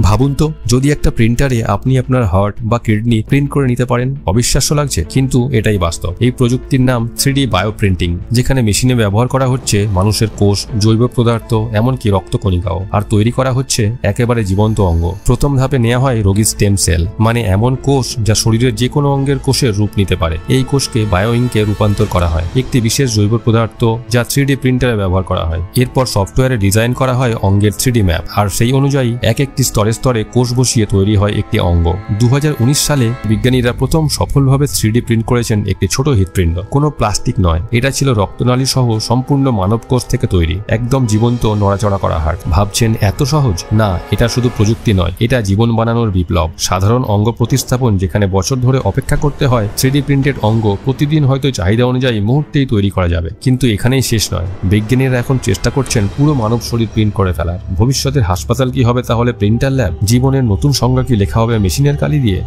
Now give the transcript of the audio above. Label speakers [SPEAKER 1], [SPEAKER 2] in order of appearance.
[SPEAKER 1] ভাবুন তো, যদি একটা প্রিন্টারে আপনি আপনার হার্ট বা কিডনি প্রিন্ট করে নিতে পারেন। অবিশ্বাস্য লাগছে, কিন্তু এটাই বাস্তব। এই প্রযুক্তির নাম 3D বায়োপ্রিন্টিং, যেখানে মেশিনে ব্যবহার করা হচ্ছে মানুষের কোষ, জৈব পদার্থ, এমনকি রক্তকণিকাও, আর তৈরি করা হচ্ছে একেবারে জীবন্ত অঙ্গ। প্রথম ধাপে নেওয়া হয় রোগীর স্টেম সেল, মানে এমন কোষ যা শরীরের যে কোনো অঙ্গের কোষের রূপ নিতে পারে। এই কোষকে বায়োইঙ্কে রূপান্তর করা হয়, একটি বিশেষ জৈব পদার্থ যা 3D প্রিন্টারে ব্যবহার করা হয়। এরপর সফটওয়্যারে ডিজাইন করা হয় অঙ্গের 3D ম্যাপ, আর সেই অনুযায়ী এক একটি স্তরে স্তরে কোষ বসিয়ে তৈরি হয় একটি অঙ্গ। 2019 সালে বিজ্ঞানীরা প্রথম সফলভাবে 3D প্রিন্ট করেছেন একটি ছোট হৃৎপিণ্ড। কোনো প্লাস্টিক নয়, এটা ছিল রক্তনালী সহ সম্পূর্ণ মানব কোষ থেকে তৈরি, একদম জীবন্ত, নড়াচড়া করা হার্ট। ভাবছেন এত সহজ? না, এটা শুধু প্রযুক্তি নয়, এটা জীবন বানানোর বিপ্লব। সাধারণ অঙ্গ প্রতিস্থাপন যেখানে বছর ধরে অপেক্ষা করতে হয়, 3D প্রিন্টেড অঙ্গ প্রতিদিন হয়তো চাহিদা অনুযায়ী মুহূর্তেই তৈরি করা যাবে। কিন্তু এখানেই শেষ নয়, বিজ্ঞানীরা এখন চেষ্টা করছেন পুরো মানব শরীর প্রিন্ট করে ফেলার। ভবিষ্যতের হাসপাতাল কি হবে তাহলে? Printer lab. জীবনের নতুন সংজ্ঞা কি লেখা হবে মেশিনের কালি দিয়ে?